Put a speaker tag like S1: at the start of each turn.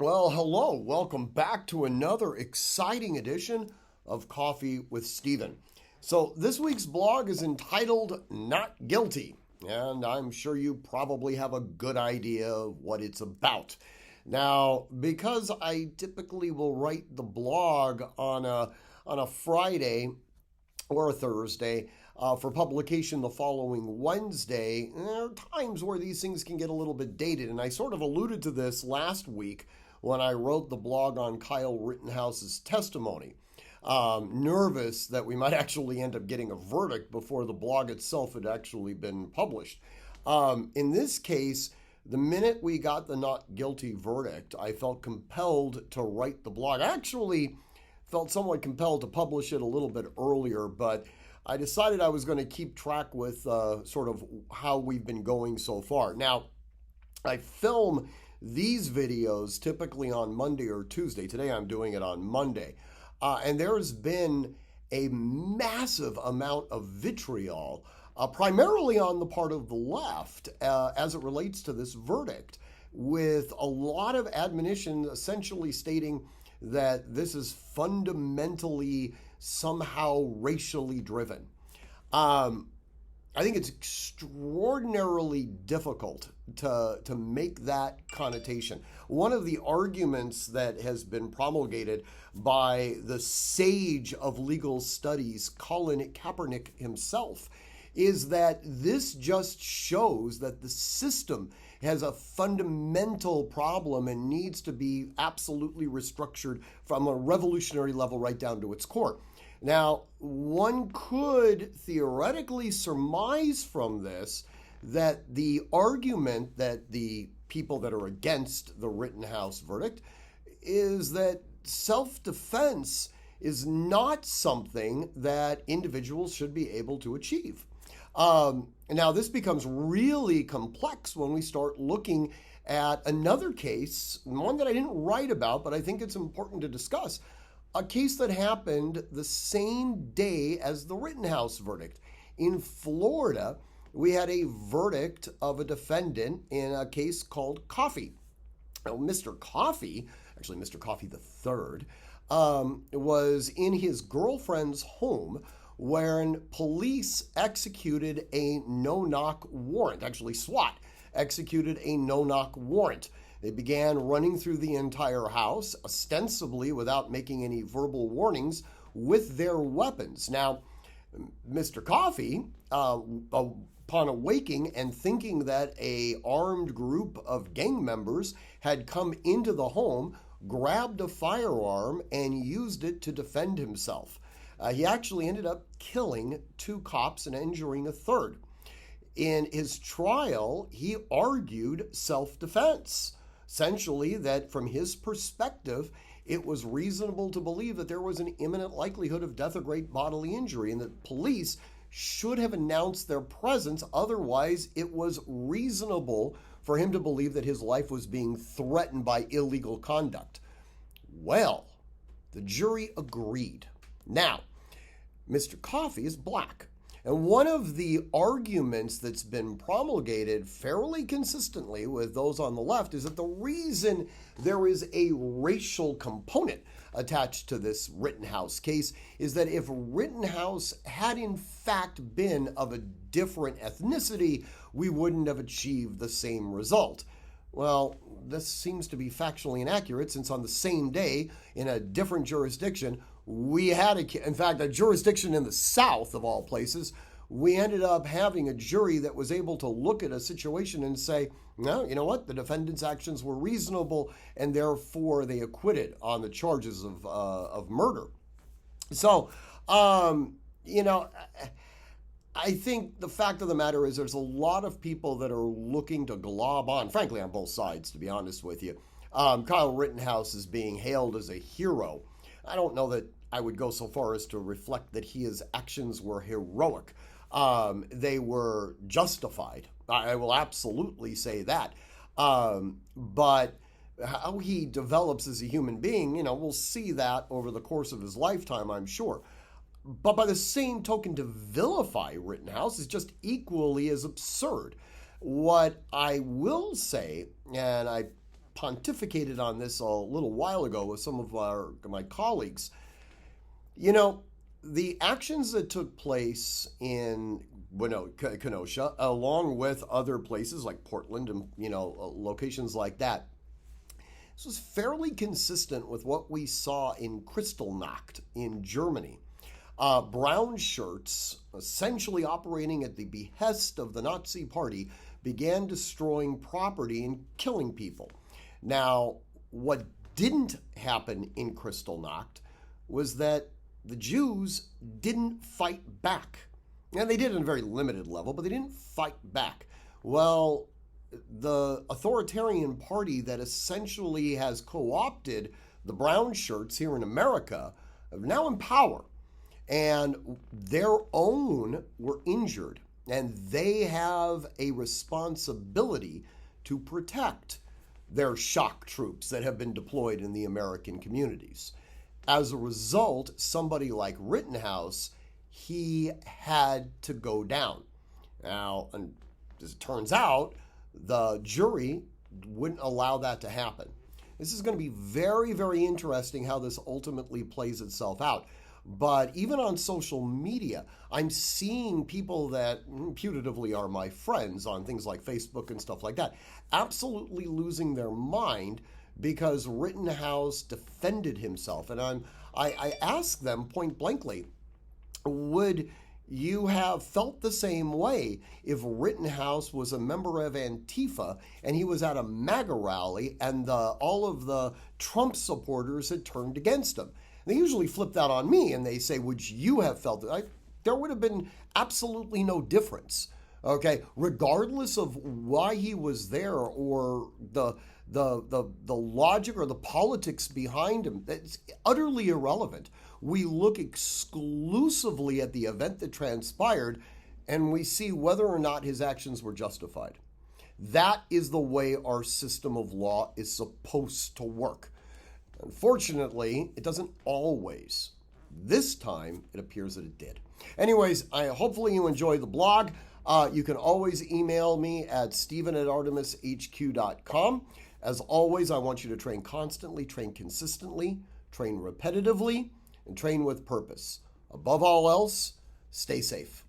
S1: Well, hello. Welcome back to another exciting edition of Coffee with Stephen. So, this week's blog is entitled Not Guilty, and I'm sure you probably have a good idea of what it's about. Now, because I typically will write the blog on a Friday or a Thursday for publication the following Wednesday, there are times where these things can get a little bit dated. And I sort of alluded to this last week when I wrote the blog on Kyle Rittenhouse's testimony. Nervous that we might actually end up getting a verdict before the blog itself had actually been published. In this case, the minute we got the not guilty verdict, I felt compelled to write the blog. I actually felt somewhat compelled to publish it a little bit earlier, but I decided I was going to keep track with sort of how we've been going so far. Now, I film these videos typically on Monday or Tuesday. Today I'm doing it on Monday. And there's been a massive amount of vitriol, primarily on the part of the left, as it relates to this verdict, with a lot of admonition essentially stating that this is fundamentally somehow racially driven. Um, I think it's extraordinarily difficult to make that connotation. One of the arguments that has been promulgated by the sage of legal studies, Colin Kaepernick himself, is that this just shows that the system has a fundamental problem and needs to be absolutely restructured from a revolutionary level right down to its core. Now, one could theoretically surmise from this that the argument that the people that are against the Rittenhouse verdict is that self defense is not something that individuals should be able to achieve. Now, this becomes really complex when we start looking at another case, one that I didn't write about, but I think it's important to discuss. A case that happened the same day as the Rittenhouse verdict. In Florida, we had a verdict of a defendant in a case called Coffee. Now, Mr. Coffee, actually Mr. Coffee the third, was in his girlfriend's home when police executed a no-knock warrant. Actually, SWAT executed a no-knock warrant. They began running through the entire house, ostensibly without making any verbal warnings, with their weapons. Now, Mr. Coffee, upon awaking and thinking that a armed group of gang members had come into the home, grabbed a firearm and used it to defend himself. He actually ended up killing two cops and injuring a third. In his trial, he argued self-defense. Essentially, that from his perspective, it was reasonable to believe that there was an imminent likelihood of death or great bodily injury, and that police should have announced their presence. Otherwise, it was reasonable for him to believe that his life was being threatened by illegal conduct. Well, the jury agreed. Now, Mr. Coffee is black. And one of the arguments that's been promulgated fairly consistently with those on the left is that the reason there is a racial component attached to this Rittenhouse case is that if Rittenhouse had in fact been of a different ethnicity, we wouldn't have achieved the same result. Well, this seems to be factually inaccurate since on the same day in a different jurisdiction, we had, in fact, a jurisdiction in the South of all places, we ended up having a jury that was able to look at a situation and say, no, you know what, the defendant's actions were reasonable and therefore they acquitted on the charges of murder. So, you know, I think the fact of the matter is there's a lot of people that are looking to glob on, frankly, on both sides, to be honest with you. Kyle Rittenhouse is being hailed as a hero. I don't know that I would go so far as to reflect that his actions were heroic. They were justified. I will absolutely say that. But how he develops as a human being, you know, we'll see that over the course of his lifetime, I'm sure. But by the same token, to vilify Rittenhouse is just equally as absurd. What I will say, and I pontificated on this a little while ago with some of my colleagues. You know, the actions that took place in Kenosha, along with other places like Portland and, locations like that, this was fairly consistent with what we saw in Kristallnacht in Germany. Brown shirts, essentially operating at the behest of the Nazi Party, began destroying property and killing people. Now, what didn't happen in Kristallnacht was that the Jews didn't fight back. And they did at a very limited level, but they didn't fight back. Well, the authoritarian party that essentially has co-opted the brown shirts here in America are now in power. And their own were injured. And they have a responsibility to protect their shock troops that have been deployed in the American communities. As a result, somebody like Rittenhouse, he had to go down. Now, and as it turns out, the jury wouldn't allow that to happen. This is going to be very, very interesting how this ultimately plays itself out. But even on social media, I'm seeing people that putatively are my friends on things like Facebook and stuff like that, absolutely losing their mind because Rittenhouse defended himself. And I asked them point blankly, would you have felt the same way if Rittenhouse was a member of Antifa and he was at a MAGA rally and all of the Trump supporters had turned against him? They usually flip that on me and they say, would you have felt it? There would have been absolutely no difference, okay? Regardless of why he was there or the logic or the politics behind him, that's utterly irrelevant. We look exclusively at the event that transpired and we see whether or not his actions were justified. That is the way our system of law is supposed to work. Unfortunately, it doesn't always. This time, it appears that it did. Anyways, hopefully you enjoy the blog. You can always email me at steven@artemishq.com. As always, I want you to train constantly, train consistently, train repetitively, and train with purpose. Above all else, stay safe.